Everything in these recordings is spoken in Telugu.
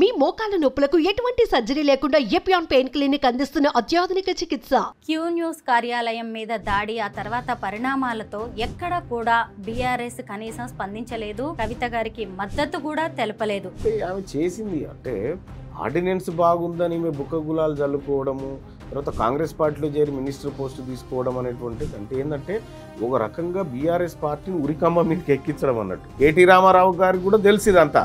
మీ మోకాల నొప్పులకు ఎటువంటి సర్జరీ లేకుండా ఎపియాన్ పెయిన్ క్లినిక్ అందిస్తున్న అత్యాధునిక చికిత్స. క్యూ న్యూస్ కార్యాలయం మీద దాడి ఆ తర్వాత పరిణామాలతో ఎక్కడ కూడా బీఆర్ఎస్ కనీసం స్పందించలేదు. కవిత గారికి మద్దతు కూడా తెలపలేదు. ఆమె చేసింది అంటే ఆర్డినెన్స్ బాగుందని ఈమె బుక్క గులాలు జల్లుకోవడము, తర్వాత కాంగ్రెస్ పార్టీలో చేరి మినిస్టర్ పోస్ట్ తీసుకోవడం అనేటువంటిది అంటే ఏంటంటే ఒక రకంగా బీఆర్ఎస్ పార్టీని ఉరికమ్మ మీదకి ఎక్కించడం అన్నట్టు. కేటీ రామారావు గారికి కూడా తెలిసి ఇదంతా.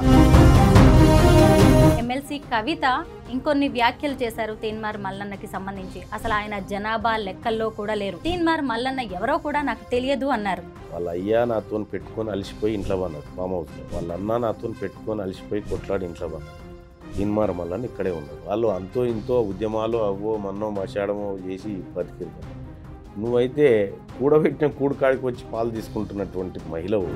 ఎమ్మెల్సీ కవిత ఇంకొన్ని వ్యాఖ్యలు చేశారు తీన్మార్ మల్లన్నకి సంబంధించి. అసలు ఆయన జనాభా లెక్కల్లో కూడా లేరు. తీన్మార్ మల్లన్న ఎవరో కూడా నాకు తెలియదు అన్నారు. వాళ్ళ అయ్యా నాతో పెట్టుకొని అలిసిపోయి ఇంట్లో పన్నాడు ఫామ్ హౌస్లో. వాళ్ళ అన్న నాతో పెట్టుకొని అలిసిపోయి కొట్లాడి ఇంట్లో పన్నాడు. తీన్మార్ మల్లన్న ఇక్కడే ఉన్నాడు. వాళ్ళు అంతో ఇంతో ఉద్యమాలు అవ్వో మన్నో మశాడమో చేసి బతికిరు. నువ్వైతే కూడబెట్టిన కూడుకాడికి వచ్చి పాలు తీసుకుంటున్నటువంటి మహిళవు.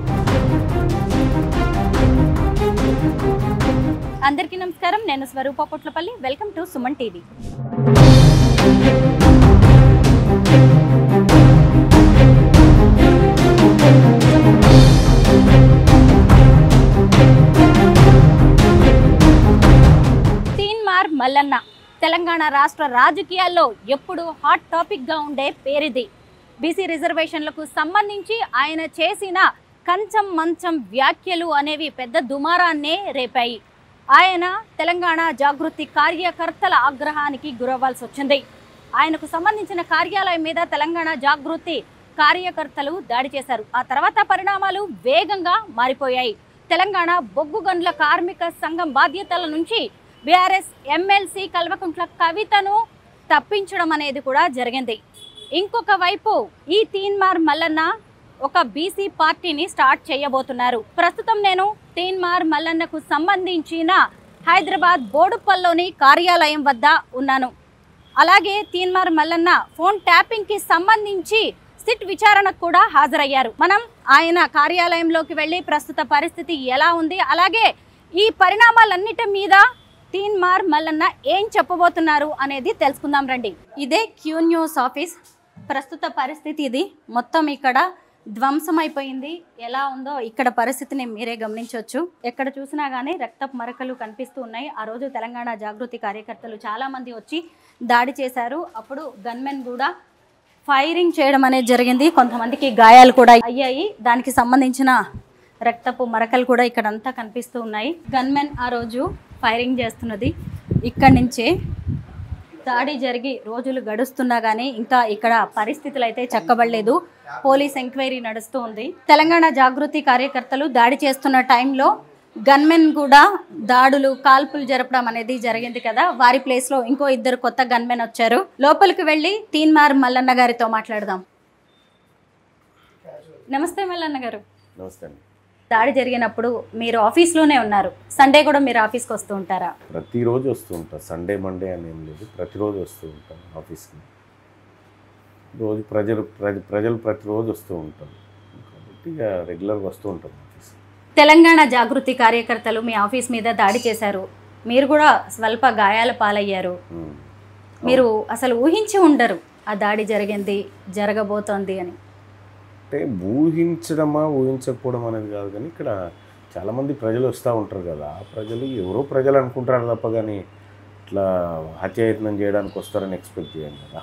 అందరికీ నమస్కారం. నేను Swaroopa Potlapalli. Welcome to Suman TV. Teenmar Mallanna Telangana రాష్ట్ర రాజకీయాల్లో ఎప్పుడు హాట్ టాపిక్ గా ఉండే పేరిది. బీసీ రిజర్వేషన్లకు సంబంధించి ఆయన చేసిన కంచం మంచం వ్యాఖ్యలు అనేవి పెద్ద దుమారాన్నే రేపాయి. ఆయన తెలంగాణ జాగృతి కార్యకర్తల ఆగ్రహానికి గురవ్వాల్సి వచ్చింది. ఆయనకు సంబంధించిన కార్యాలయం మీద తెలంగాణ జాగృతి కార్యకర్తలు దాడి చేశారు. ఆ తర్వాత పరిణామాలు వేగంగా మారిపోయాయి. తెలంగాణ బొగ్గు గనుల కార్మిక సంఘం బాధ్యతల నుంచి బీఆర్ఎస్ ఎమ్మెల్సీ కల్వకుంట్ల కవితను తప్పించడం అనేది కూడా జరిగింది. ఇంకొక వైపు ఈ తీన్మార్ మల్లన్న ఒక బీసీ పార్టీని స్టార్ట్ చేయబోతున్నారు. ప్రస్తుతం నేను తీన్మార్ మల్లన్నకు సంబంధించిన హైదరాబాద్ బోడుప్పల్లోని కార్యాలయం వద్ద ఉన్నాను. అలాగే తీన్మార్ మల్లన్న ఫోన్ ట్యాపింగ్ కి సంబంధించి సిట్ విచారణకు కూడా హాజరయ్యారు. మనం ఆయన కార్యాలయంలోకి వెళ్ళి ప్రస్తుత పరిస్థితి ఎలా ఉంది, అలాగే ఈ పరిణామాలన్నిటి మీద తీన్మార్ మల్లన్న ఏం చెప్పబోతున్నారు అనేది తెలుసుకుందాం రండి. ఇదే క్యూ న్యూస్ ఆఫీస్. ప్రస్తుత పరిస్థితి ఇది. మొత్తం ఇక్కడ ధ్వంసం అయిపోయింది. ఎలా ఉందో ఇక్కడ పరిస్థితిని మీరే గమనించవచ్చు. ఎక్కడ చూసినా కానీ రక్తపు మరకలు కనిపిస్తూ ఉన్నాయి. ఆ రోజు తెలంగాణ జాగృతి కార్యకర్తలు చాలా మంది వచ్చి దాడి చేశారు. అప్పుడు గన్మెన్ కూడా ఫైరింగ్ చేయడం అనేది జరిగింది. కొంతమందికి గాయాలు కూడా అయ్యాయి. దానికి సంబంధించిన రక్తపు మరకలు కూడా ఇక్కడ అంతా కనిపిస్తూ ఉన్నాయి. గన్మెన్ ఆ రోజు ఫైరింగ్ చేస్తున్నది. ఇక్కడి నుంచే దాడి జరిగి రోజులు గడుస్తున్నా కానీ ఇంకా ఇక్కడ పరిస్థితులు అయితే చక్కబడలేదు. పోలీస్ ఎంక్వైరీ నడుస్తూ ఉంది. తెలంగాణ జాగృతి కార్యకర్తలు దాడి చేస్తున్న టైంలో గన్మెన్ కూడా దాడులు కాల్పులు జరపడం అనేది జరిగింది కదా. వారి ప్లేస్ లో ఇంకో ఇద్దరు కొత్త గన్మెన్ వచ్చారు. లోపలికి వెళ్ళి తీన్మార్ మల్లన్న గారితో మాట్లాడదాం. నమస్తే మల్లన్న గారు. నమస్తే. దాడి జరిగినప్పుడు మీరు ఆఫీస్లోనే ఉన్నారు. సండే కూడా మీరు ఆఫీస్కి వస్తూ ఉంటారా? ప్రతిరోజు వస్తూ ఉంటాను. సండే మండే అని ఏం లేదు, ప్రతిరోజు వస్తూ ఉంటాను ఆఫీస్కి. రోజు ప్రజలు ప్రతిరోజు వస్తూ ఉంటారు కాబట్టి ఇక రెగ్యులర్గా వస్తూ ఉంటాం ఆఫీస్. తెలంగాణ జాగృతి కార్యకర్తలు మీ ఆఫీస్ మీద దాడి చేశారు. మీరు కూడా స్వల్ప గాయాల పాలయ్యారు. మీరు అసలు ఊహించి ఉండరు ఆ దాడి జరిగింది, జరగబోతోంది అని. అంటే ఊహించడమా ఊహించకపోవడం అనేది కాదు, కానీ ఇక్కడ చాలామంది ప్రజలు వస్తూ ఉంటారు కదా. ఆ ప్రజలు ఎవరో ప్రజలు అనుకుంటారు తప్ప కానీ ఇట్లా హత్యాయత్నం చేయడానికి వస్తారని ఎక్స్పెక్ట్ చేయం కదా.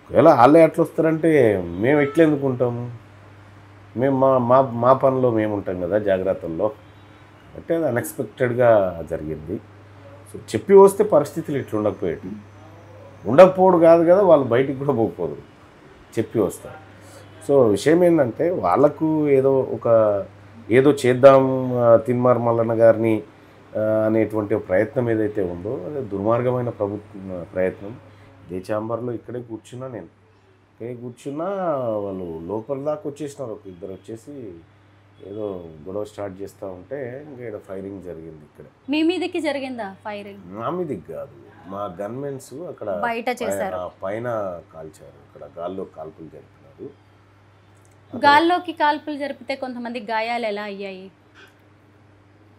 ఒకవేళ వాళ్ళే అట్లా వస్తారంటే మేము ఎట్లా ఎందుకుంటాము? మేము మా పనిలో మేము ఉంటాం కదా, జాగ్రత్తల్లో. అంటే అది అన్ఎక్స్పెక్టెడ్గా జరిగింది. సో చెప్పి వస్తే పరిస్థితులు ఇట్లా ఉండకపోవడం కాదు కదా, వాళ్ళు బయటికి కూడా పోకపోదు, చెప్పి వస్తారు. సో విషయం ఏంటంటే వాళ్ళకు ఏదో చేద్దాం తీన్మార్ మల్లన్న గారిని అనేటువంటి ప్రయత్నం ఏదైతే ఉందో అదే దుర్మార్గమైన ప్రయత్నం. ఇదే ఛాంబర్లో ఇక్కడే కూర్చున్నా వాళ్ళు లోపల దాకా వచ్చేసినారు. ఒక ఇద్దరు వచ్చేసి ఏదో గొడవ స్టార్ట్ చేస్తూ ఉంటే ఇంకా ఇక్కడ ఫైరింగ్ జరిగింది. ఇక్కడ మీ మీదకి జరిగిందా ఫైరింగ్? మా మీదకి కాదు, మా గన్మెన్స్ అక్కడ బయట చేశారు, పైన కాల్చారు. ఇక్కడ గాల్లో కాల్పులు జరిపినారు. గాల్లోకి కాల్పులు జరిపితే కొంతమంది గాయాలు ఎలా అయ్యాయి?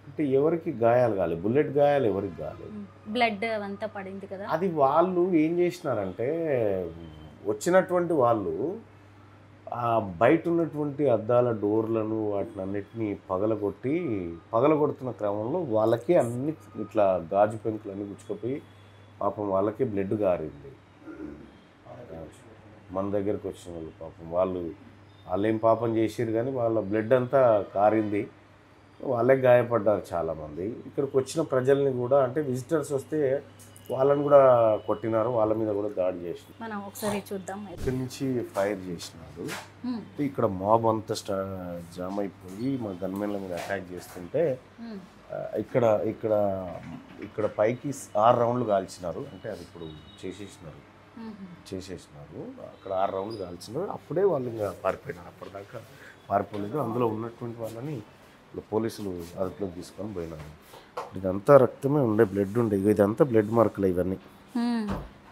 అంటే ఎవరికి గాయాలు కాలేదు, బుల్లెట్ గాయాలు ఎవరికి కాలేదు, బ్లడ్ అంతా పడింది కదా. అది వాళ్ళు ఏం చేసినారంటే వచ్చినటువంటి వాళ్ళు ఆ బయట ఉన్నటువంటి అద్దాల డోర్లను వాటిని అన్నిటినీ పగలగొడుతున్న క్రమంలో వాళ్ళకి అన్ని ఇట్లా గాజు పెంకులు అన్నీ గుచ్చుకుపోయి పాపం వాళ్ళకి బ్లడ్ గారింది. మన దగ్గరకు వచ్చిన వాళ్ళు పాపం వాళ్ళేం పాపం చేసారు కానీ వాళ్ళ బ్లడ్ అంతా కారింది, వాళ్ళే గాయపడ్డారు చాలామంది. ఇక్కడికి వచ్చిన ప్రజల్ని కూడా అంటే విజిటర్స్ వస్తే వాళ్ళని కూడా కొట్టినారు, వాళ్ళ మీద కూడా దాడి చేసినారు. మనం ఒకసారి చూద్దాం. ఇక్కడి నుంచి ఫైర్ చేసినారు. ఇక్కడ మాబ్ అంతా జామ్ అయిపోయి మా గన్మెన్ల మీద అటాక్ చేస్తుంటే ఇక్కడ ఇక్కడ ఇక్కడ పైకి 6 రౌండ్లు కాల్చినారు. అంటే అది ఇప్పుడు చేసేసినారు. అక్కడ 6 రౌండ్లు కాల్చినారు. అప్పుడే వాళ్ళు ఇంకా పారిపోయినారు. అప్పటిదాకా పారిపోలేదు. అందులో ఉన్నటువంటి వాళ్ళని పోలీసులు అదుపులోకి తీసుకొని పోయినారు. ఇదంతా రక్తమే ఉండే, బ్లడ్ ఉండే. ఇదంతా బ్లడ్ మార్కులే, ఇవన్నీ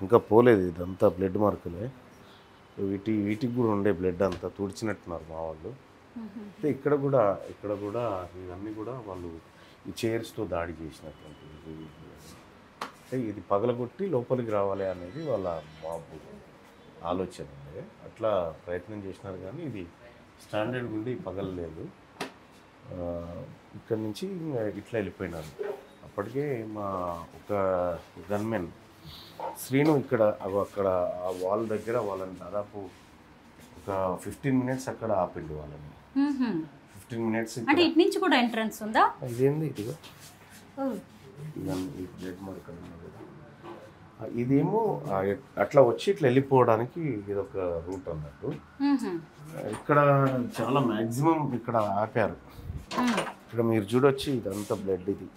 ఇంకా పోలేదు. ఇదంతా బ్లడ్ మార్కులే. వీటికి కూడా ఉండే బ్లడ్ అంతా తుడిచినట్టున్నారు మా వాళ్ళు. అయితే ఇక్కడ కూడా ఇవన్నీ కూడా వాళ్ళు ఈ చైర్స్తో దాడి చేసినటువంటి. అంటే ఇది పగలగొట్టి లోపలికి రావాలి అనేది వాళ్ళ మాబు ఆలోచన ఉండే. అట్లా ప్రయత్నం చేసినారు కానీ ఇది స్టాండర్డ్ ఉండి పగలలేదు. ఇక్కడి నుంచి ఇట్లా వెళ్ళిపోయినారు. అప్పటికే మా ఒక గన్మెన్ శ్రీను అక్కడ ఆ వాల్ దగ్గర వాళ్ళని దాదాపు ఒక 15 మినిట్స్ అక్కడ ఆపిండు వాళ్ళని. 15 మినిట్స్. అంటే ఇటు నుంచి కూడా ఎంట్రన్స్ ఉందా? ఇదేంది ఇదిగో బ్లడ్ మార్క్ ఇదేమో అట్లా వచ్చి ఇట్లా వెళ్ళిపోవడానికి ఇదొక రూట్ అన్నట్టు. ఇక్కడ చాలా మ్యాక్సిమం ఇక్కడ ఆపారు. ఇక్కడ మీరు చూడొచ్చు, ఇదంతా బ్లడ్. ఇది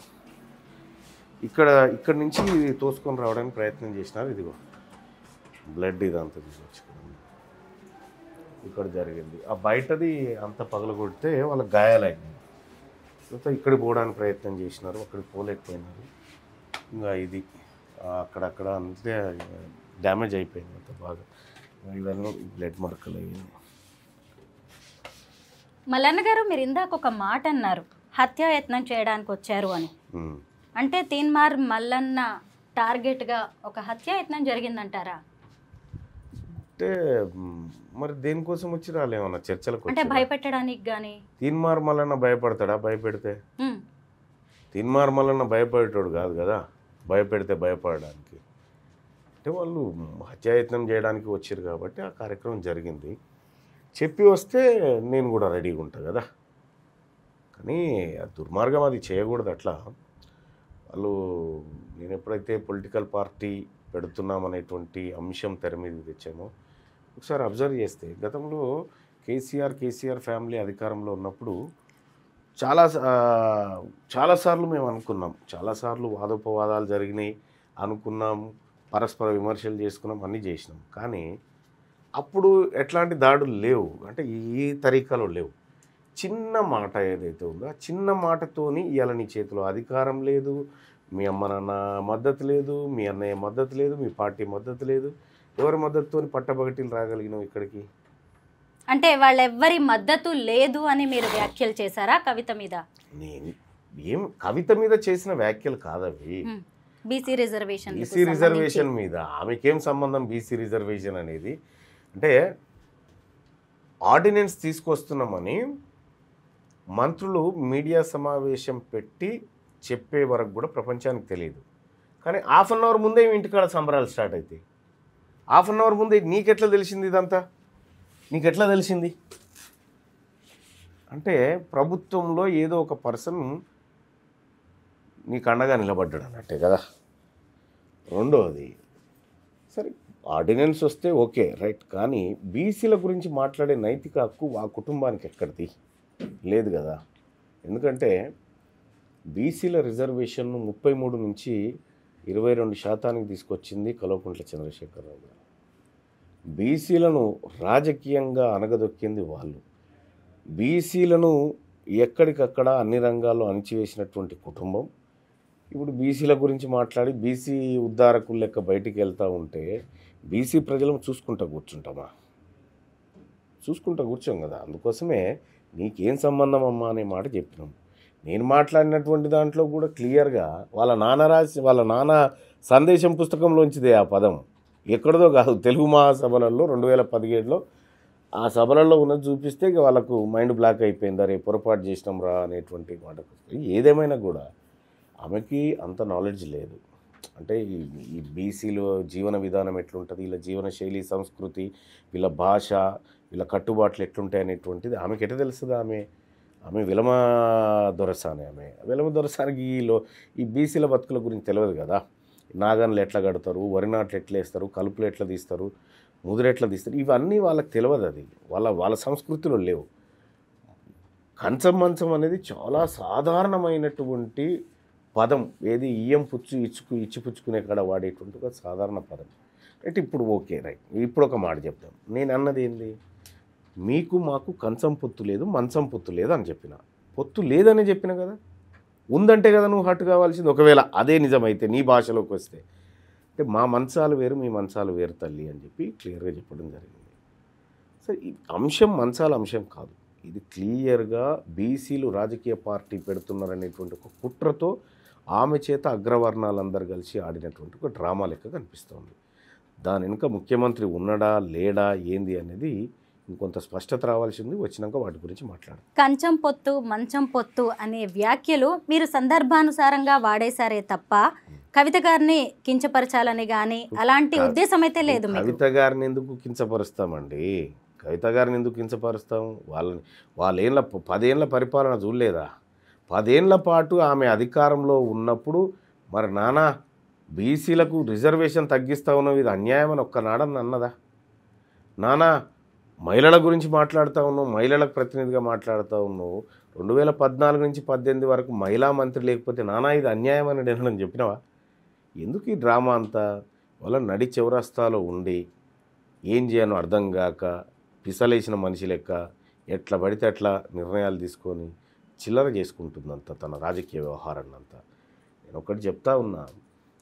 ఇక్కడ నుంచి తోసుకొని రావడానికి ప్రయత్నం చేసినారు. ఇదిగో బ్లడ్ ఇదంతా తీసుకొచ్చి ఇక్కడ జరిగింది. ఆ బయటది అంత పగలగొడితే వాళ్ళకి గాయాలైంది. తర్వాత ఇక్కడికి పోవడానికి ప్రయత్నం చేసినారు, అక్కడికి పోలేకపోయినారు. ఇంకా ఇది అక్కడక్కడ అంతే డ్యామేజ్ అయిపోయింది అంత బాగా. ఇవన్నీ బ్లడ్ మార్కులు అయ్యింది. మల్లన్న గారు, మీరు ఇందాక ఒక మాట అన్నారు, హత్యాయత్నం చేయడానికి వచ్చారు అని. అంటే తీన్మార్ మల్లన్న టార్గెట్గా ఒక హత్యాయత్నం జరిగిందంటారా? అంటే మరి దేనికోసం వచ్చి రాలేమన్నా చర్చలకు? అంటే భయపెట్టడానికి కానీ. తీన్మార్ మల్లన్న భయపడతాడా? భయపెడితే తీన్మార్ మల్లన్న భయపడేటోడు కాదు కదా, భయపెడితే భయపడడానికి. అంటే వాళ్ళు హత్యాయత్నం చేయడానికి వచ్చారు కాబట్టి ఆ కార్యక్రమం జరిగింది. చెప్పి వస్తే నేను కూడా రెడీగా ఉంటా కదా. కానీ ఆ దుర్మార్గం అది చేయకూడదు. అట్లా వాళ్ళు నేను ఎప్పుడైతే పొలిటికల్ పార్టీ పెడుతున్నామనేటువంటి అంశం తెర మీద తెచ్చామో ఒకసారి అబ్జర్వ్ చేస్తే గతంలో కేసీఆర్ ఫ్యామిలీ అధికారంలో ఉన్నప్పుడు చాలాసార్లు మేము అనుకున్నాం, చాలాసార్లు వాదోపవాదాలు జరిగినాయి అనుకున్నాం, పరస్పర విమర్శలు చేసుకున్నాం, అన్నీ చేసినాం. కానీ అప్పుడు ఎట్లాంటి దాడులు లేవు, అంటే ఈ తరీకాలో లేవు. చిన్న మాట ఏదైతే ఉందో ఆ చిన్న మాటతోని ఇవాళ నీ చేతిలో అధికారం లేదు, మీ అమ్మ నాన్న మద్దతు లేదు, మీ అన్నయ్య మద్దతు లేదు, మీ పార్టీ మద్దతు లేదు, ఎవరి మద్దతుతో పట్టబగటీలు రాగలిగినావు ఇక్కడికి? అంటే వాళ్ళెవ్వరి మద్దతు లేదు అని మీరు వ్యాఖ్యలు చేశారా కవిత మీద? నేను ఏం కవిత మీద చేసిన వ్యాఖ్యలు కాదవి. బీసీ రిజర్వేషన్ మీద ఆమెకేం సంబంధం? బీసీ రిజర్వేషన్ అనేది అంటే ఆర్డినెన్స్ తీసుకొస్తున్నామని మంత్రులు మీడియా సమావేశం పెట్టి చెప్పే వరకు కూడా ప్రపంచానికి తెలియదు. కానీ హాఫ్ అన్ అవర్ ముందే ఇంటికాడ సంబరాలు స్టార్ట్ అవుతాయి. హాఫ్ అన్ అవర్ ముందే నీకెట్లా తెలిసింది ఇదంతా? నీకెట్లా తెలిసింది? అంటే ప్రభుత్వంలో ఏదో ఒక పర్సన్ నీకు అండగా నిలబడ్డాడు అన్నట్టే కదా. రెండోది సరే ఆర్డినెన్స్ వస్తే ఓకే రైట్, కానీ బీసీల గురించి మాట్లాడే నైతిక హక్కు ఆ కుటుంబానికి ఎక్కడిది? లేదు కదా. ఎందుకంటే బీసీల రిజర్వేషన్ను 33 నుంచి 22% తీసుకొచ్చింది కల్వకుంట్ల చంద్రశేఖరరావు గారు. బీసీలను రాజకీయంగా అనగదొక్కింది వాళ్ళు. బీసీలను ఎక్కడికక్కడ అన్ని రంగాల్లో అణిచివేసినటువంటి కుటుంబం ఇప్పుడు బీసీల గురించి మాట్లాడి బీసీ ఉద్ధారకులు లెక్క బయటికి వెళ్తూ ఉంటే బీసీ ప్రజలను చూసుకుంటూ కూర్చుంటామా? చూసుకుంటూ కూర్చోం కదా. అందుకోసమే నీకేం సంబంధం అమ్మా అనే మాట చెప్పినాం. నేను మాట్లాడినటువంటి దాంట్లో కూడా క్లియర్గా వాళ్ళ నాన్న సందేశం పుస్తకంలోంచిదే ఆ పదం, ఎక్కడదో కాదు. తెలుగు మహాసభలలో 2017లో ఆ సభలలో ఉన్నది చూపిస్తే ఇక వాళ్ళకు మైండ్ బ్లాక్ అయిపోయింది, రేపు పొరపాటు చేసినాం రా అనేటువంటి మాటకు. ఏదేమైనా కూడా ఆమెకి అంత నాలెడ్జ్ లేదు. అంటే ఈ బీసీలో జీవన విధానం ఎట్లుంటుంది, వీళ్ళ జీవన శైలి, సంస్కృతి, వీళ్ళ భాష, వీళ్ళ కట్టుబాట్లు ఎట్లుంటాయి అనేటువంటిది ఆమెకి ఎట్లా తెలుస్తుంది? ఆమె విలమ దొరసాని. విలమ దొరసానికి ఈ బీసీల బతుకుల గురించి తెలియదు కదా. నాగన్లు ఎట్లా కడతారు, వరి నాట్లు ఎట్లా వేస్తారు, కలుపులు ఎట్లా తీస్తారు, ముదురు ఎట్లా తీస్తారు, ఇవన్నీ వాళ్ళకి తెలియదు. అది వాళ్ళ సంస్కృతిలో లేవు. కంచం మంచం అనేది చాలా సాధారణమైనటువంటి పదం. ఏది ఇయ్యం పుచ్చు ఇచ్చిపుచ్చుకునే కాడ వాడేటువంటి ఒక సాధారణ పదం. అంటే ఇప్పుడు ఓకే రైట్, ఇప్పుడు ఒక మాట చెప్తాం. నేను అన్నది ఏంది, మీకు మాకు కంచం పొత్తు లేదు, మంచం పొత్తు లేదు అని చెప్పిన. పొత్తు లేదని చెప్పిన కదా, ఉందంటే కదా నువ్వు హట్టు కావాల్సింది. ఒకవేళ అదే నిజమైతే నీ భాషలోకి వస్తే, అంటే మా మంచాలు వేరు, మీ మంచాలు వేరు తల్లి అని చెప్పి క్లియర్గా చెప్పడం జరిగింది. సరే, ఈ అంశం మంచాల అంశం కాదు, ఇది క్లియర్గా బీసీలు రాజకీయ పార్టీ పెడుతున్నారనేటువంటి ఒక కుట్రతో ఆమె చేత అగ్రవర్ణాలందరూ కలిసి ఆడినటువంటి ఒక డ్రామా లెక్క కనిపిస్తుంది. దాని వెనుక ముఖ్యమంత్రి ఉన్నాడా లేడా ఏంది అనేది ఇంకొంత స్పష్టత రావాల్సింది, వచ్చినాక వాటి గురించి మాట్లాడు. కంచం పొత్తు, మంచం పొత్తు అనే వ్యాఖ్యలు మీరు సందర్భానుసారంగా వాడేశారే తప్ప కవిత గారిని కించపరచాలని కానీ అలాంటి ఉద్దేశం అయితే లేదు. కవిత గారిని ఎందుకు కించపరుస్తామండి? కవిత గారిని ఎందుకు కించపరుస్తాం? వాళ్ళేళ్ళ 10 ఏళ్ళ పరిపాలన చూడలేదా? 10 ఏళ్ల పాటు ఆమె అధికారంలో ఉన్నప్పుడు మరి నానా బీసీలకు రిజర్వేషన్ తగ్గిస్తా ఉన్నావు, ఇది అన్యాయం అని ఒక్కనాడని అన్నదా? నానా మహిళల గురించి మాట్లాడుతూ ఉన్నావు, మహిళలకు ప్రతినిధిగా మాట్లాడుతూ ఉన్నావు. 2014 నుంచి 18 వరకు మహిళా మంత్రి లేకపోతే నానా ఇది అన్యాయం అని నేను చెప్పినావా? ఎందుకు ఈ డ్రామా అంతా? వాళ్ళ నడి చౌరస్తాలో ఉండి ఏం చేయను అర్థం కాక పిసలేసిన మనిషి లెక్క ఎట్లా పడితే అట్లా నిర్ణయాలు తీసుకొని చిల్లర చేసుకుంటుందంత తన రాజకీయ వ్యవహారాన్ని అంతా. నేను ఒకటి చెప్తా ఉన్నా,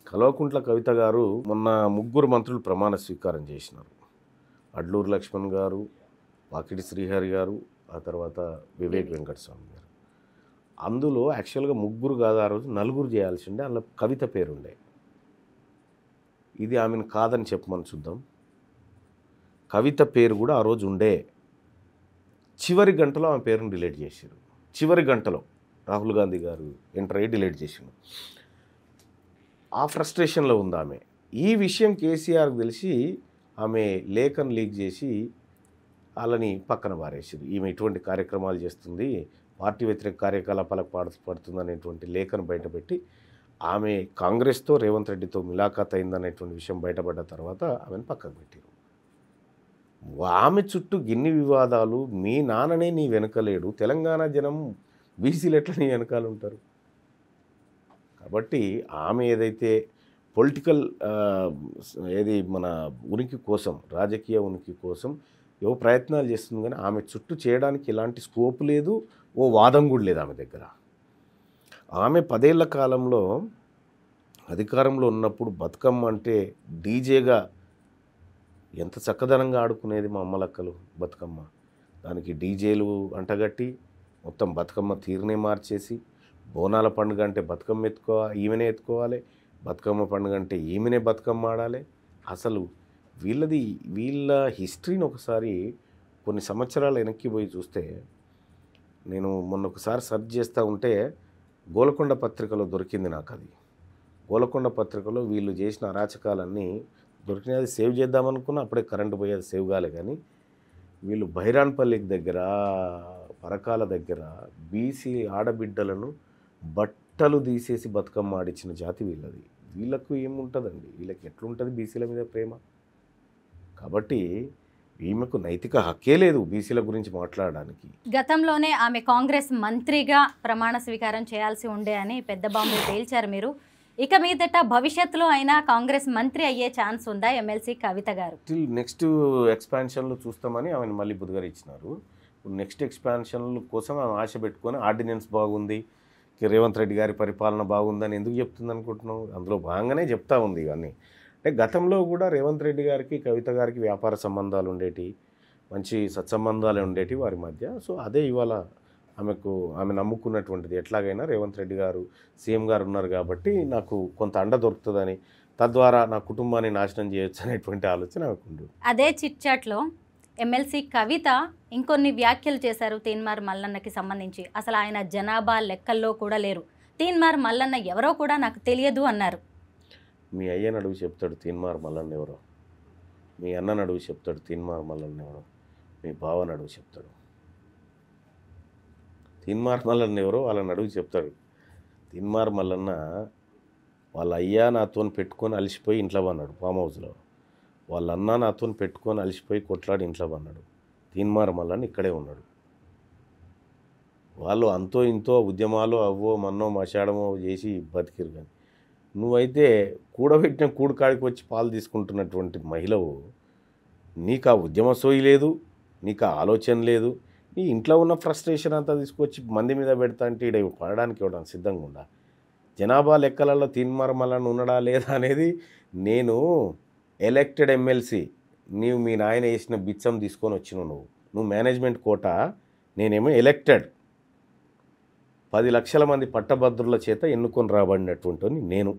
కల్వకుంట్ల కవిత గారు మొన్న 3 మంత్రులు ప్రమాణ స్వీకారం చేసినారు. అడ్లూరు లక్ష్మణ్ గారు, వాకిటి శ్రీహరి గారు, ఆ తర్వాత వివేక్ వెంకటస్వామి గారు. అందులో యాక్చువల్గా 3 కాదు, ఆ రోజు 4 చేయాల్సి ఉండే, అందులో కవిత పేరుండే. ఇది ఆమెను కాదని చెప్పమని చూద్దాం. కవిత పేరు కూడా ఆ రోజు ఉండే. చివరి గంటలో ఆమె పేరును డిలీట్ చేశారు. చివరి గంటలో రాహుల్ గాంధీ గారు ఎంటర్ అయ్యి డిలీట్ చేశారు. ఆ ఫ్రస్ట్రేషన్లో ఉంది ఆమె. ఈ విషయం కేసీఆర్కి తెలిసి ఆమె లేఖను లీక్ చేసి వాళ్ళని పక్కన పారేసారు. ఈమె ఇటువంటి కార్యక్రమాలు చేస్తుంది, పార్టీ వ్యతిరేక కార్యకలాపాలకు పడుతుంది అనేటువంటి లేఖను బయటపెట్టి ఆమె కాంగ్రెస్తో రేవంత్ రెడ్డితో ములాఖాత్ అయిందనేటువంటి విషయం బయటపడ్డ తర్వాత ఆమెను పక్కకు పెట్టారు. ఆమె చుట్టూ గిన్ని వివాదాలు, మీ నాన్ననే నీ వెనకలేడు, తెలంగాణ జనం బీసీలు ఎట్లా నీ వెనకాల ఉంటారు? కాబట్టి ఆమె ఏదైతే పొలిటికల్ ఏది మన ఉనికి కోసం, రాజకీయ ఉనికి కోసం ఏవో ప్రయత్నాలు చేస్తుంది, కానీ ఆమె చుట్టూ చేయడానికి ఎలాంటి స్కోప్ లేదు, ఓ వాదం కూడా లేదు ఆమె దగ్గర. ఆమె 10 ఏళ్ల కాలంలో అధికారంలో ఉన్నప్పుడు బతుకమ్మ అంటే డీజేగా ఎంత చక్కదనంగా ఆడుకునేది మా అమ్మలక్కలు బతుకమ్మ. దానికి డీజేలు అంటగట్టి మొత్తం బతుకమ్మ తీరునే మార్చేసి, బోనాల పండుగ అంటే బతుకమ్మ ఈమెనే ఎత్తుకోవాలి, బతుకమ్మ పండుగ అంటే ఈమెనే బతుకమ్మ ఆడాలి. అసలు వీళ్ళ హిస్టరీని ఒకసారి కొన్ని సంవత్సరాలు వెనక్కి పోయి చూస్తే, నేను మొన్న ఒకసారి సెర్చ్ చేస్తూ ఉంటే గోల్కొండ పత్రికలో దొరికింది నాకు. అది గోల్కొండ పత్రికలో వీళ్ళు చేసిన అరాచకాలన్నీ దొరికినాయి. అది సేవ్ చేద్దామనుకున్నా అప్పుడే కరెంటు పోయేది, సేవ్ కాలే. కానీ వీళ్ళు బైరాన్పల్లికి దగ్గర, పరకాల దగ్గర బీసీ ఆడబిడ్డలను బట్టలు తీసేసి బతుకమ్మ ఆడిచ్చిన జాతి వీళ్ళది. వీళ్ళకు ఏముంటుందండి? వీళ్ళకి ఎట్లుంటుంది బీసీల మీద ప్రేమ? కాబట్టి ఈమెకు నైతిక హక్కే లేదు బీసీల గురించి మాట్లాడడానికి. గతంలోనే ఆమె కాంగ్రెస్ మంత్రిగా ప్రమాణ స్వీకారం చేయాల్సి ఉండే అని పెద్ద బాంబు తేల్చారు మీరు. ఇక మీదట భవిష్యత్తులో అయినా కాంగ్రెస్ మంత్రి అయ్యే ఛాన్స్ ఉందా ఎమ్మెల్సీ కవిత గారు? నెక్స్ట్ ఎక్స్పాన్షన్లో చూస్తామని ఆమెను మళ్ళీ బుధగారు ఇచ్చినారు. నెక్స్ట్ ఎక్స్పాన్షన్ కోసం ఆమె ఆశ పెట్టుకొని ఆర్డినెన్స్ బాగుంది, రేవంత్ రెడ్డి గారి పరిపాలన బాగుందని ఎందుకు చెప్తుంది అనుకుంటున్నావు? అందులో భాగంగానే చెప్తా ఉంది ఇవన్నీ. అంటే గతంలో కూడా రేవంత్ రెడ్డి గారికి కవిత గారికి వ్యాపార సంబంధాలు ఉండేటి, మంచి సత్సంబంధాలు ఉండేటి వారి మధ్య. సో అదే ఇవాళ ఆమె నమ్ముకున్నటువంటిది. ఎట్లాగైనా రేవంత్ రెడ్డి గారు సీఎం గారు ఉన్నారు కాబట్టి నాకు కొంత అండ దొరుకుతుందని, తద్వారా నా కుటుంబాన్ని నాశనం చేయొచ్చు అనేటువంటి ఆలోచన ఆమెకు ఉంది. అదే చిట్ చాట్లో ఎమ్మెల్సీ కవిత ఇంకొన్ని వ్యాఖ్యలు చేశారు తీన్మార్ మల్లన్నకి సంబంధించి. అసలు ఆయన జనాభా లెక్కల్లో కూడా లేరు, తీన్మార్ మల్లన్న ఎవరో కూడా నాకు తెలియదు అన్నారు. మీ అయ్యని అడుగు చెప్తాడు తీన్మార్ మల్లన్న ఎవరో, మీ అన్నని అడుగు చెప్తాడు తీన్మార్ మల్లన్న ఎవరో, మీ బావని అడుగు చెప్తాడు. తీన్మార్ మల్లన్న ఎవరో వాళ్ళని అడుగు చెప్తాడు. తీన్మార్ మల్లన్న వాళ్ళ అయ్యా నాతో పెట్టుకొని అలిసిపోయి ఇంట్లో పన్నాడు ఫామ్ హౌస్లో, వాళ్ళ అన్న నాతో పెట్టుకొని అలిసిపోయి కొట్లాడి ఇంట్లో పన్నాడు. తీన్మార్ మల్లన్న ఇక్కడే ఉన్నాడు. వాళ్ళు అంతో ఇంతో ఉద్యమాలు అవ్వో మన్నో మశాడమో చేసి బతికిరు. కానీ నువ్వైతే కూడబెట్టిన కూడుకాడికి వచ్చి పాలు తీసుకుంటున్నటువంటి మహిళవు, నీకు ఆ ఉద్యమ సోయి లేదు, నీకు ఆ ఆలోచన లేదు. నీ ఇంట్లో ఉన్న ఫ్రస్ట్రేషన్ అంతా తీసుకొచ్చి మంది మీద పెడతా అంటే ఇక్కడ పడడానికి ఇవ్వడానికి సిద్ధంగా ఉండా. జనాభా లెక్కలలో తీన్మార్ మల్లన్న ఉన్నాడా లేదా అనేది, నేను ఎలక్టెడ్ ఎమ్మెల్సీ, నీవు మీ నాయన వేసిన బిచ్చం తీసుకొని వచ్చినావు. నువ్వు మేనేజ్మెంట్ కోటా, నేనేమో ఎలక్టెడ్ 10 లక్షల మంది పట్టభద్రుల చేత ఎన్నుకొని రాబడినటువంటి నేను.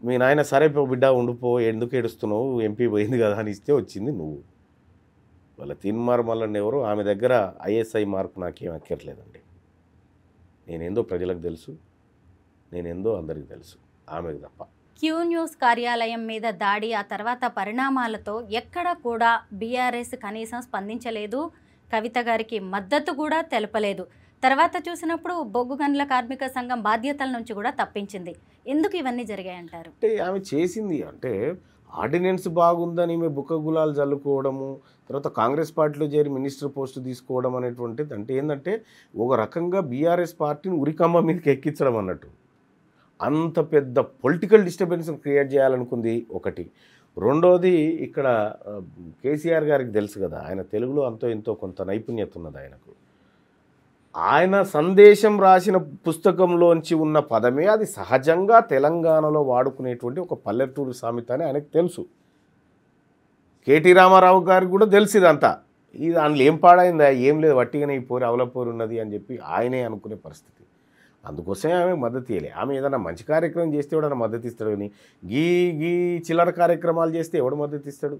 మీ నాయన సరే బిడ్డ ఉండిపో, ఎందుకు ఏడుస్తున్నావు, ఎంపీ పోయింది కదా అని ఇస్తే వచ్చింది నువ్వు. వాళ్ళ తీన్మార్ మల్లన్న ఎవరో, ఆమె దగ్గర ఐఎస్ఐ మార్కు నాకేం అక్కర్లేదండి. నేనేందో ప్రజలకు తెలుసు, నేనేందో అందరికీ తెలుసు, ఆమెకు తప్ప. క్యూ న్యూస్ కార్యాలయం మీద దాడి, ఆ తర్వాత పరిణామాలతో ఎక్కడ కూడా బీఆర్ఎస్ కనీసం స్పందించలేదు, కవిత గారికి మద్దతు కూడా తెలపలేదు. తర్వాత చూసినప్పుడు బొగ్గు గనుల కార్మిక సంఘం బాధ్యతల నుంచి కూడా తప్పించింది. ఎందుకు ఇవన్నీ జరిగాయంటారు? అంటే ఆమె చేసింది అంటే ఆర్డినెన్స్ బాగుందని ఈమె బుక్క గులాలు చల్లుకోవడము, తర్వాత కాంగ్రెస్ పార్టీలో చేరి మినిస్టర్ పోస్టు తీసుకోవడం అనేటువంటిది అంటే ఏంటంటే ఒక రకంగా బీఆర్ఎస్ పార్టీని ఉరికమ్మ మీదకి ఎక్కించడం అన్నట్టు. అంత పెద్ద పొలిటికల్ డిస్టర్బెన్స్ క్రియేట్ చేయాలనుకుంది ఒకటి. రెండోది, ఇక్కడ కేసీఆర్ గారికి తెలుసు కదా, ఆయన తెలుగులో అంతో ఎంతో కొంత నైపుణ్యత ఉన్నది ఆయనకు. ఆయన సందేశం రాసిన పుస్తకంలోంచి ఉన్న పదమే అది సహజంగా తెలంగాణలో వాడుకునేటువంటి ఒక పల్లెటూరు సామెత అని ఆయనకు తెలుసు. కేటీ రామారావు గారికి కూడా తెలుసు ఇదంతా. ఇది దాంట్లో ఏం పాడైందా, ఏం లేదు, వట్టిగానే ఈ పోరు అవలపోరు ఉన్నది అని చెప్పి ఆయనే అనుకునే పరిస్థితి. అందుకోసమే ఆమె మద్దతు ఇవ్వలే. ఆమె ఏదైనా మంచి కార్యక్రమం చేస్తే ఎవడన్నా మద్దతు ఇస్తాడు, కానీ గీ చిల్లర కార్యక్రమాలు చేస్తే ఎవడు మద్దతు ఇస్తాడు?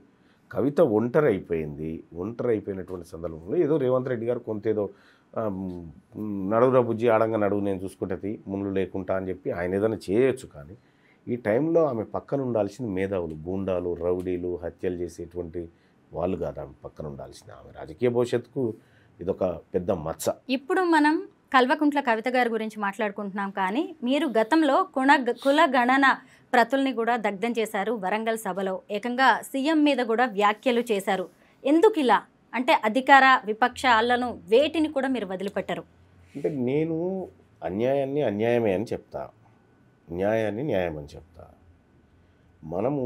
కవిత ఒంటరి అయిపోయింది. ఒంటరి అయిపోయినటువంటి సందర్భంలో ఏదో రేవంత్ రెడ్డి గారు కొంతేదో నడువురా బుజ్జి ఆడంగా నడువు నేను చూసుకుంటుంది ముళ్ళు లేకుండా అని చెప్పి ఆయన ఏదైనా చేయొచ్చు. కానీ ఈ టైంలో ఆమె పక్కన ఉండాల్సింది మేధావులు, గూండాలు, రౌడీలు, హత్యలు చేసేటువంటి వాళ్ళు కాదు ఆమె పక్కన ఉండాల్సింది. ఆమె రాజకీయ భవిష్యత్తుకు ఇదొక పెద్ద మచ్చ. ఇప్పుడు మనం కల్వకుంట్ల కవిత గారి గురించి మాట్లాడుకుంటున్నాం, కానీ మీరు గతంలో కుల గణన ప్రతుల్ని కూడా దగ్ధం చేశారు వరంగల్ సభలో. ఏకంగా సీఎం మీద కూడా వ్యాఖ్యలు చేశారు. ఎందుకు ఇలా? అంటే అధికార విపక్షాలను వేటిని కూడా మీరు వదిలిపెట్టరు. అంటే నేను అన్యాయాన్ని అన్యాయమే అని చెప్తా, న్యాయాన్ని న్యాయం అని చెప్తా. మనము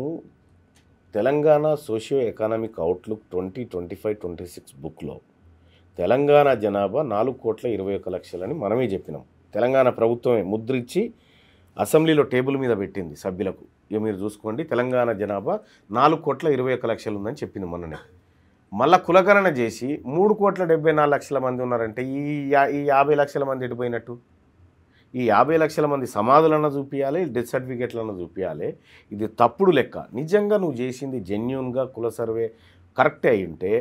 తెలంగాణ సోషియో ఎకనామిక్ అవుట్లుక్ 2025-26 బుక్లో తెలంగాణ జనాభా 4,21,00,000 అని మనమే చెప్పినాం. తెలంగాణ ప్రభుత్వమే ముద్రించి అసెంబ్లీలో టేబుల్ మీద పెట్టింది సభ్యులకు. ఇక మీరు చూసుకోండి, తెలంగాణ జనాభా 4,21,00,000 ఉందని చెప్పింది మొన్ననే. మళ్ళీ కులగణన చేసి 3,74,00,000 మంది ఉన్నారంటే ఈ 50 లక్షల మంది ఎడిపోయినట్టు. ఈ 50 లక్షల మంది సమాధులన్నా చూపించాలి, డెత్ సర్టిఫికేట్లన్నా చూపించాలి. ఇది తప్పుడు లెక్క. నిజంగా నువ్వు చేసింది జెన్యూన్గా కుల సర్వే కరెక్టే అయి ఉంటే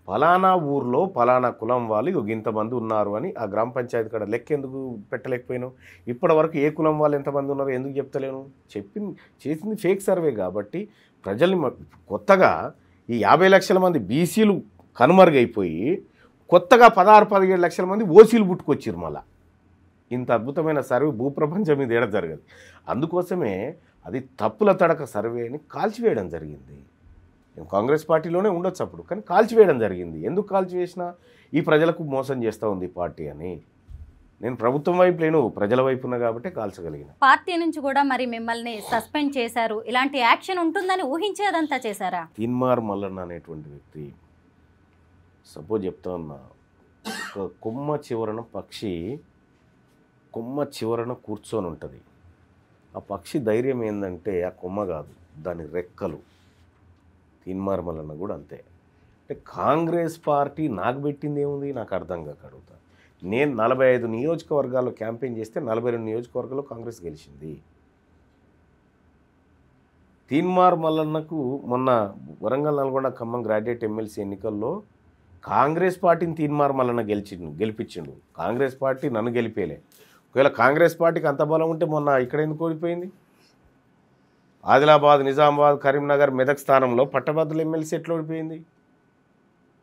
ఫలానా ఊర్లో ఫలానా కులం వాళ్ళు ఇంతమంది ఉన్నారు అని ఆ గ్రామ పంచాయతీ కాడ లెక్క ఎందుకు పెట్టలేకపోయినావు? ఇప్పటి వరకు ఏ కులం వాళ్ళు ఎంతమంది ఉన్నారు ఎందుకు చెప్తలేను? చేసింది ఫేక్ సర్వే కాబట్టి ప్రజల్ని కొత్తగా ఈ 50 లక్షల మంది బీసీలు కనుమరుగైపోయి కొత్తగా 16-17 లక్షల మంది ఓసీలు పుట్టుకొచ్చారు. మళ్ళా ఇంత అద్భుతమైన సర్వే భూప్రపంచం మీద ఏడ జరగదు. అందుకోసమే అది తప్పుల తడక సర్వేని కాల్చివేయడం జరిగింది. కాంగ్రెస్ పార్టీలోనే ఉండొచ్చు అప్పుడు, కానీ కాల్చివేయడం జరిగింది. ఎందుకు కాల్చివేసినా ఈ ప్రజలకు మోసం చేస్తూ ఉంది పార్టీ అని. నేను ప్రభుత్వం వైపు లేను, ప్రజల వైపు ఉన్నా కాబట్టి కాల్చగలిగిన. పార్టీ నుంచి కూడా మరి మిమ్మల్ని సస్పెండ్ చేశారు. ఇలాంటి యాక్షన్ ఉంటుందని ఊహించేదంతా చేశారా? తీన్మార్ మల్లన్న అనేటువంటి వ్యక్తి, సపోజ్ చెప్తా ఉన్నా, ఒక కొమ్మ చివరన కూర్చొని ఉంటుంది. ఆ పక్షి ధైర్యం ఏంటంటే ఆ కొమ్మ కాదు, దాని రెక్కలు. తీన్మార్ మల్లన్న కూడా అంతే. అంటే కాంగ్రెస్ పార్టీ నాకు పెట్టింది ఏముంది నాకు అర్థం కాక అడుగుతా. నేను 45 నియోజకవర్గాల్లో క్యాంపెయిన్ చేస్తే 42 నియోజకవర్గాల్లో కాంగ్రెస్ గెలిచింది. తీన్మార్ మల్లన్నకు మొన్న వరంగల్ నల్గొండ ఖమ్మం గ్రాడ్యుయేట్ ఎమ్మెల్సీ ఎన్నికల్లో కాంగ్రెస్ పార్టీని తీన్మార్ మల్లన్న గెలిపించిండు. కాంగ్రెస్ పార్టీ నన్ను గెలిపేలే. ఒకవేళ కాంగ్రెస్ పార్టీకి అంత బలం ఉంటే మొన్న ఇక్కడ ఎందుకు ఓడిపోయింది? ఆదిలాబాద్, నిజామాబాద్, కరీంనగర్, మెదక్ స్థానంలో పట్టభద్రుల ఎమ్మెల్సీ ఎట్లా ఓడిపోయింది?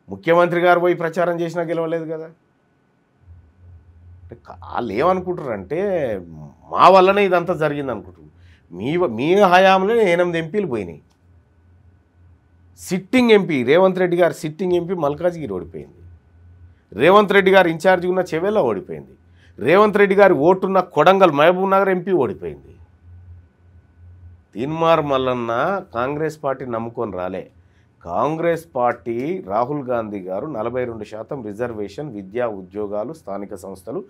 ముఖ్యమంత్రి గారు పోయి ప్రచారం చేసినా గెలవలేదు కదా. వాళ్ళు ఏమనుకుంటారంటే మా వల్లనే ఇదంతా జరిగింది అనుకుంటారు. మీ హయాంలో 8 ఎంపీలు పోయినాయి. సిట్టింగ్ ఎంపీ రేవంత్ రెడ్డి గారు సిట్టింగ్ ఎంపీ మల్కాజ్గిరి ఓడిపోయింది. రేవంత్ రెడ్డి గారు ఇన్ఛార్జి ఉన్న చెవెళ్ళ ఓడిపోయింది. రేవంత్ రెడ్డి గారి ఓటున్న కొడంగల్ మహబూబ్ నగర్ ఎంపీ ఓడిపోయింది. తీన్మార్ మల్లన్న కాంగ్రెస్ పార్టీ నమ్ముకొని రాలే. కాంగ్రెస్ పార్టీ రాహుల్ గాంధీ గారు 42% రిజర్వేషన్, విద్యా ఉద్యోగాలు, స్థానిక సంస్థలు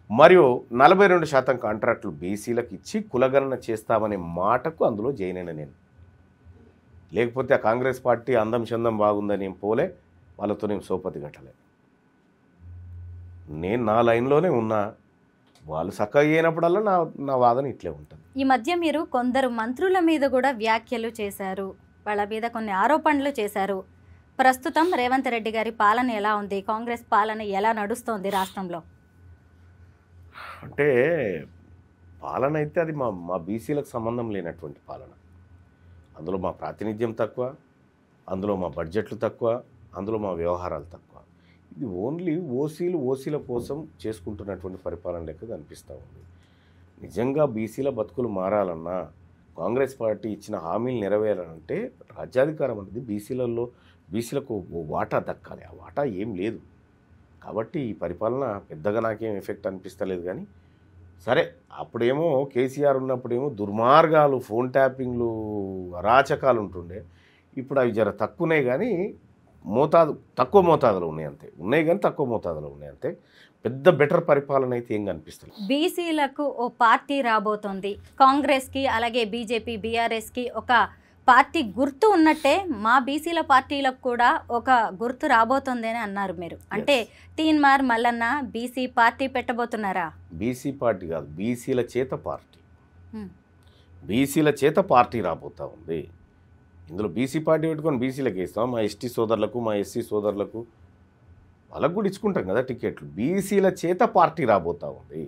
మరియు 42% కాంట్రాక్టులు బీసీలకు ఇచ్చి కులగణన చేస్తామనే మాటకు అందులో జాయిన్ అయిన నేను. లేకపోతే ఆ కాంగ్రెస్ పార్టీ అందం చందం బాగుందని ఏం పోలే, వాళ్ళతో నేను సోపతి కట్టలే. నేను నా లైన్లోనే ఉన్నా. వాళ్ళు చక్కగా అయినప్పుడల్లా నా వాదన ఇట్లే ఉంటుంది. ఈ మధ్య మీరు కొందరు మంత్రుల మీద కూడా వ్యాఖ్యలు చేశారు, వాళ్ళ మీద కొన్ని ఆరోపణలు చేశారు. ప్రస్తుతం రేవంత్ రెడ్డి గారి పాలన ఎలా ఉంది? కాంగ్రెస్ పాలన ఎలా నడుస్తోంది రాష్ట్రంలో? అంటే పాలన అయితే అది మా బీసీలకు సంబంధం లేనటువంటి పాలన. అందులో మా ప్రాతినిధ్యం తక్కువ, అందులో మా బడ్జెట్లు తక్కువ, అందులో మా వ్యవహారాలు తక్కువ. ఇది ఓన్లీ ఓసీల కోసం చేసుకుంటున్నటువంటి పరిపాలన లెక్క కనిపిస్తూ ఉంది. నిజంగా బీసీల బతుకులు మారాలన్నా, కాంగ్రెస్ పార్టీ ఇచ్చిన హామీలు నెరవేరాలంటే రాజ్యాధికారం అనేది బీసీలకు వాటా దక్కాలి. ఆ వాటా ఏం లేదు. కాబట్టి ఈ పరిపాలన పెద్దగా నాకేం ఎఫెక్ట్ అనిపిస్తలేదు. కానీ సరే, అప్పుడేమో కేసీఆర్ ఉన్నప్పుడేమో దుర్మార్గాలు, ఫోన్ ట్యాపింగ్లు, అరాచకాలు ఉంటుండే. ఇప్పుడు అవి జర తక్కువనే, కానీ తక్కువ మోతాదులో ఉన్నాయి అంతే. ఉన్నాయి కానీ తక్కువ మోతాదులో ఉన్నాయి అంతే. పెద్ద బెటర్ పరిపాలన అయితే ఏం కనిపిస్తుంది. బీసీలకు ఓ పార్టీ రాబోతోంది. కాంగ్రెస్కి అలాగే బీజేపీ, బీఆర్ఎస్కి ఒక పార్టీ గుర్తు ఉన్నట్టే మా బీసీల పార్టీలకు కూడా ఒక గుర్తు రాబోతుంది అని అన్నారు మీరు. అంటే తీన్మార్ మల్లన్న బీసీ పార్టీ పెట్టబోతున్నారా? బీసీ పార్టీ కాదు, బీసీల చేత పార్టీ. బీసీల చేత పార్టీ రాబోతూ ఉంది. ఇందులో బీసీ పార్టీ పెట్టుకొని బీసీలకు ఇస్తాం. మా ఎస్టీ సోదరులకు, మా ఎస్సీ సోదరులకు, వాళ్ళకు కూడా ఇచ్చుకుంటాం కదా టికెట్లు. బీసీల చేత పార్టీ రాబోతూ ఉంది.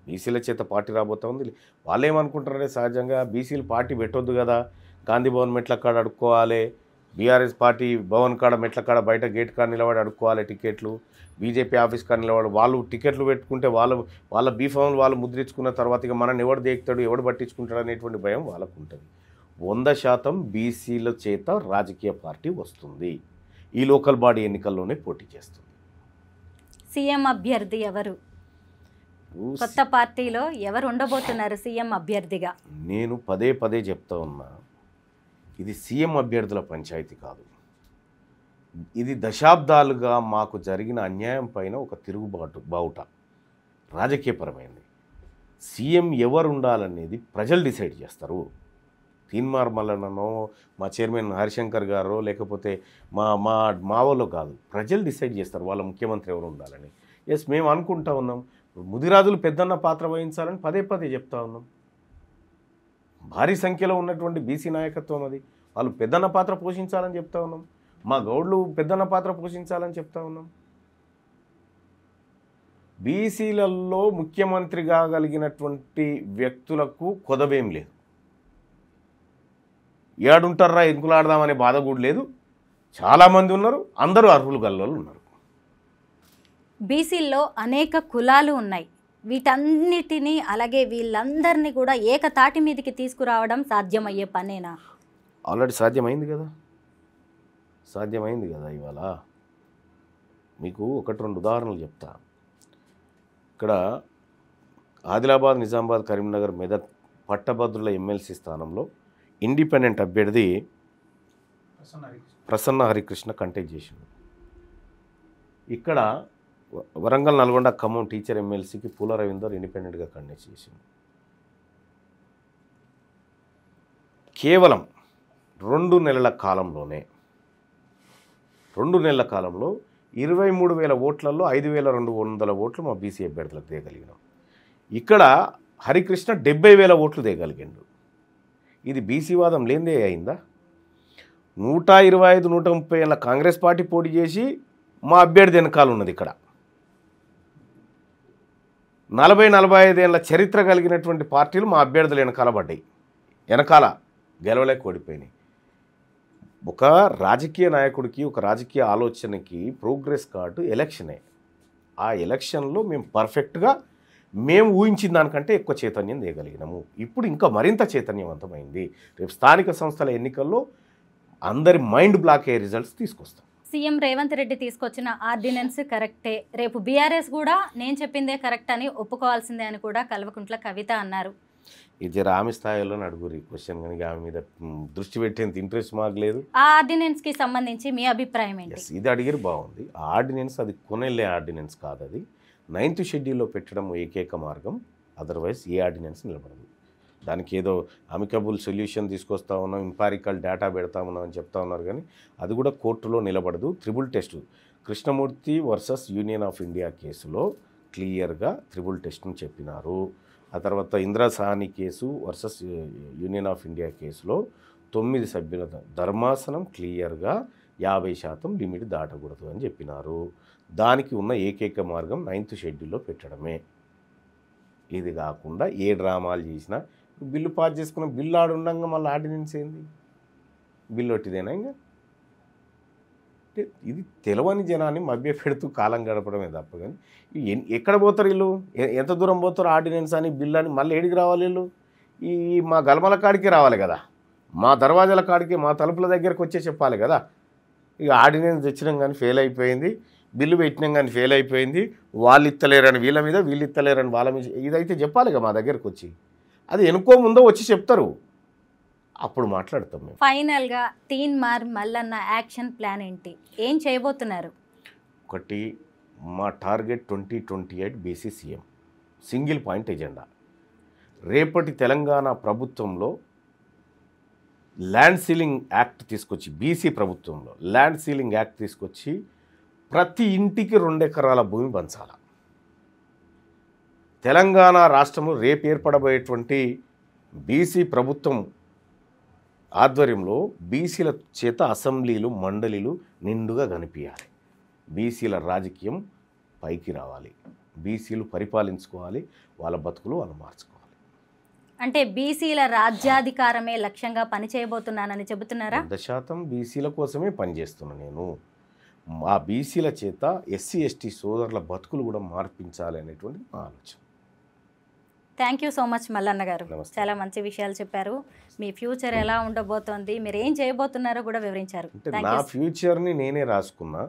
బీసీల చేత పార్టీ రాబోతూ ఉంది. వాళ్ళు ఏమనుకుంటారంటే సహజంగా బీసీలు పార్టీ పెట్టొద్దు కదా, గాంధీ భవన్ మెట్ల కాడ అడుక్కోవాలి, బీఆర్ఎస్ పార్టీ భవన్ కాడ మెట్ల కాడ బయట గేట్ కాడ నిలబడి అడుక్కోవాలి టికెట్లు, బీజేపీ ఆఫీస్ కాడ నిలబడి వాళ్ళు టికెట్లు పెట్టుకుంటే వాళ్ళ బీఫామ్లు వాళ్ళు ముద్రించుకున్న తర్వాత ఇక మనల్ని ఎవడు దేకుతాడు, ఎవడు పట్టించుకుంటాడు అనేటువంటి భయం వాళ్ళకు ఉంటుంది. 100% బీసీల చేత రాజకీయ పార్టీ వస్తుంది. ఈ లోకల్ బాడీ ఎన్నికల్లోనే పోటీ చేస్తుంది. సీఎం అభ్యర్థి ఎవరు? కొత్త పార్టీలో ఎవరు ఉండబోతున్నారు సీఎం అభ్యర్థిగా? నేను పదే చెప్తా ఉన్నా, ఇది సీఎం అభ్యర్థుల పంచాయతీ కాదు. ఇది దశాబ్దాలుగా మాకు జరిగిన అన్యాయం పైన ఒక బావుట రాజకీయపరమైంది. సీఎం ఎవరు ఉండాలనేది ప్రజలు డిసైడ్ చేస్తారు. తీన్మార్ మల్లన్ననో, మా చైర్మన్ హరిశంకర్ గారో, లేకపోతే మా వాళ్ళు కాదు, ప్రజలు డిసైడ్ చేస్తారు వాళ్ళ ముఖ్యమంత్రి ఎవరు ఉండాలని. ఎస్, మేము అనుకుంటా ఉన్నాం ముదిరాజులు పెద్దన్న పాత్ర వహించాలని పదే చెప్తా ఉన్నాం. భారీ సంఖ్యలో ఉన్నటువంటి బీసీ నాయకత్వం అది, వాళ్ళు పెద్దన్న పాత్ర పోషించాలని చెప్తా ఉన్నాం. మా గౌడ్లు పెద్దన్న పాత్ర పోషించాలని చెప్తా ఉన్నాం. బీసీలలో ముఖ్యమంత్రి కాగలిగినటువంటి వ్యక్తులకు కొదవేం లేదు. ఏడుంటారా ఎదుకులాడదామనే బాధ కూడా లేదు. చాలామంది ఉన్నారు, అందరూ అర్హులు గల్లోళ్ళు ఉన్నారు. బీసీల్లో అనేక కులాలు ఉన్నాయి. వీటన్నిటినీ అలాగే వీళ్ళందరినీ కూడా ఏకతాటి మీదకి తీసుకురావడం సాధ్యమయ్యే పనేనా? ఆల్రెడీ సాధ్యమైంది కదా. ఇవాళ మీకు 1-2 ఉదాహరణలు చెప్తా. ఇక్కడ ఆదిలాబాద్, నిజామాబాద్, కరీంనగర్, మెదక్ పట్టభద్రుల ఎమ్మెల్సీ స్థానంలో ఇండిపెండెంట్ అభ్యర్థి ప్రసన్న హరికృష్ణ కంటెస్ట్ చేసింది. ఇక్కడ వరంగల్, నల్గొండ, ఖమ్మం టీచర్ ఎమ్మెల్సీకి పూల రవీందర్ ఇండిపెండెంట్గా కంటెస్ట్ చేసింది. కేవలం 2 నెలల కాలంలోనే 23,000 ఓట్లలో 5,200 ఓట్లు మా బీసీ అభ్యర్థులకు తేగలిగినాం. ఇక్కడ హరికృష్ణ 70,000 ఓట్లు తేగలిగాడు. ఇది బీసీవాదం లేనిదే అయిందా? 125, 130 ఏళ్ళ కాంగ్రెస్ పార్టీ పోటీ చేసి మా అభ్యర్థి వెనకాల ఉన్నది. ఇక్కడ 40, 45 ఏళ్ళ చరిత్ర కలిగినటువంటి పార్టీలు మా అభ్యర్థులు వెనకాల పడ్డాయి, వెనకాల గెలవలేక ఓడిపోయినాయి. ఒక రాజకీయ నాయకుడికి, ఒక రాజకీయ ఆలోచనకి ప్రోగ్రెస్ కార్డు ఎలక్షనే. ఆ ఎలక్షన్లో మేము పర్ఫెక్ట్గా మేము ఊహించిన దానికంటే ఎక్కువ చైతన్యం తేయగలిగినాము. ఇప్పుడు ఇంకా మరింత చైతన్యవంతమైంది. రేపు స్థానిక సంస్థల ఎన్నికల్లో అందరి మైండ్ బ్లాక్ అయ్యే రిజల్ట్స్ తీసుకొస్తాం. సీఎం రేవంత్ రెడ్డి తీసుకొచ్చిన ఆర్డినెన్స్ కరెక్టే, రేపు బీఆర్ఎస్ కూడా నేను చెప్పిందే కరెక్ట్ అని ఒప్పుకోవాల్సిందే అని కూడా కల్వకుంట్ల కవిత అన్నారు. ఇది ఆమె స్థాయిలో అడుగురు ఈ క్వశ్చన్, కానీ ఆమె మీద దృష్టి పెట్టేంత ఇంట్రెస్ట్ మాకు లేదు. ఆ ఆర్డినెన్స్కి సంబంధించి మీ అభిప్రాయం ఏంటి? ఇది అడిగిరు బాగుంది. ఆ ఆర్డినెన్స్ అది కొనెళ్ళే ఆర్డినెన్స్ కాదు, అది 9th షెడ్యూల్లో పెట్టడం ఏకైక మార్గం. అదర్వైజ్ ఏ ఆర్డినెన్స్ నిలబడదు. దానికి ఏదో అమికబుల్ సొల్యూషన్ తీసుకొస్తా ఉన్నాం, ఇంపారికల్ డేటా పెడతా ఉన్నాం అని చెప్తా ఉన్నారు, కానీ అది కూడా కోర్టులో నిలబడదు. Triple test Krishnamurthy versus union of India కేసులో క్లియర్గా త్రిబుల్ టెస్ట్ను చెప్పినారు. ఆ తర్వాత Indira Sawhney case versus union of India కేసులో 9 సభ్యుల ధర్మాసనం క్లియర్గా 50% లిమిట్ దాటకూడదు అని చెప్పినారు. దానికి ఉన్న ఏకైక మార్గం 9th షెడ్యూల్లో పెట్టడమే. ఇది కాకుండా ఏ డ్రామాలు చేసినా బిల్లు పాస్ చేసుకున్న బిల్లు ఆడుండగా మళ్ళీ ఆర్డినెన్స్ ఏంది? బిల్లు ఒట్టిదేనా? ఇంకా ఇది తెలవని జనాన్ని మభ్య పెడుతూ కాలం గడపడమే తప్ప, కానీ ఎక్కడ పోతారు వీళ్ళు? ఎంత దూరం పోతారు? ఆర్డినెన్స్ అని బిల్లు అని మళ్ళీ ఏడికి రావాలి వీళ్ళు? ఈ మా గలమల కాడికి రావాలి కదా, మా దర్వాజాల కాడికి, మా తలుపుల దగ్గరకు వచ్చే చెప్పాలి కదా. ఇక ఆర్డినెన్స్ తెచ్చినాం కానీ ఫెయిల్ అయిపోయింది, బిల్లు పెట్టినాం కానీ ఫెయిల్ అయిపోయింది, వాళ్ళు ఇత్తలేరని వీళ్ళ మీద, వీళ్ళు ఇత్తలేరని వాళ్ళ మీద, ఇదైతే చెప్పాలి కదా మా దగ్గరకు వచ్చి. అది ఎనుకో ముందో వచ్చి చెప్తారు, అప్పుడు మాట్లాడతాం మేము. ఫైనల్గా తీన్మార్ మల్లన్న యాక్షన్ ప్లాన్ ఏంటి? ఏం చేయబోతున్నారు? ఒకటి, మా target 2028 BC CM, single point agenda. రేపటి తెలంగాణ ప్రభుత్వంలో ల్యాండ్ సీలింగ్ యాక్ట్ తీసుకొచ్చి, బీసీ ప్రభుత్వంలో ల్యాండ్ సీలింగ్ యాక్ట్ తీసుకొచ్చి ప్రతి ఇంటికి 2 ఎకరాల భూమి పంచాల. తెలంగాణ రాష్ట్రము రేపు ఏర్పడబోయేటువంటి బీసీ ప్రభుత్వం ఆధ్వర్యంలో బీసీల చేత అసెంబ్లీలు, మండలీలు నిండుగా కనిపించాలి. బీసీల రాజకీయం పైకి రావాలి, బీసీలు పరిపాలించుకోవాలి, వాళ్ళ బతుకులు వాళ్ళు మార్చుకోవాలి. అంటే బీసీల రాజ్యాధికారమే లక్ష్యంగా పనిచేయబోతున్నానని చెబుతున్నారా? 100% బీసీల కోసమే పనిచేస్తున్నా నేను. ఆ బీసీల చేత ఎస్సీ ఎస్టీ సోదరుల బతుకులు కూడా మార్పించాలి అనేటువంటి మా ఆలోచన. Thank you so much Mallanna గారు, నమస్తే. చాలా మంచి విషయాలు చెప్పారు. మీ ఫ్యూచర్ ఎలా ఉండబోతోంది, మీరు ఏం చేయబోతున్నారో కూడా వివరించారు. అంటే నా ఫ్యూచర్ని నేనే రాసుకున్నా,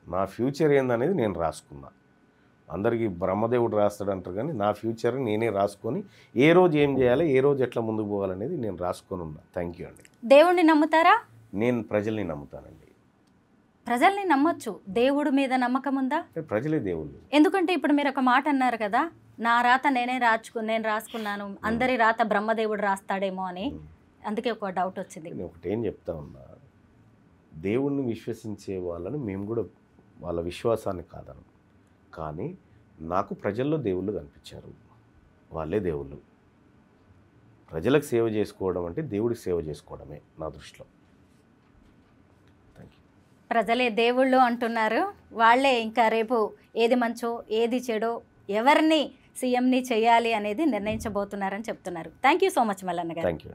నా ఫ్యూచర్ ఏందనేది నేను రాసుకున్నా. అందరికీ బ్రహ్మదేవుడు రాస్తాడు అంటారు, కానీ నా ఫ్యూచర్ని నేనే రాసుకొని ఏ రోజు ఏం చేయాలి, ఏ రోజు ఎట్లా ముందుకు పోవాలనేది నేను రాసుకొని ఉన్నా. థ్యాంక్ యూ అండి. దేవుణ్ణి నమ్ముతారా? నేను ప్రజల్ని నమ్ముతానండి. ప్రజల్ని నమ్మొచ్చు, దేవుడి మీద నమ్మకం ఉందా? ప్రజలే దేవుళ్ళు. ఎందుకంటే ఇప్పుడు మీరు ఒక మాట అన్నారు కదా, నా రాత నేను రాసుకున్నాను, అందరి రాత బ్రహ్మదేవుడు రాస్తాడేమో అని. అందుకే ఒక డౌట్ వచ్చింది. నేను ఒకటేం చెప్తా ఉన్నా, దేవుణ్ణి విశ్వసించే వాళ్ళని మేము కూడా వాళ్ళ విశ్వాసాన్ని కాదను, కానీ నాకు ప్రజల్లో దేవుళ్ళు కనిపించారు, వాళ్ళే దేవుళ్ళు. ప్రజలకు సేవ చేసుకోవడం అంటే దేవుడికి సేవ చేసుకోవడమే నా దృష్టిలో. Thank you. ప్రజలే దేవుళ్ళు అంటున్నారు, వాళ్ళే ఇంకా రేపు ఏది మంచో ఏది చెడో ఎవరిని సీఎంని చేయాలి అనేది నిర్ణయించబోతున్నారని చెప్తున్నారు. Thank you so much Mallanna గారు. Thank you.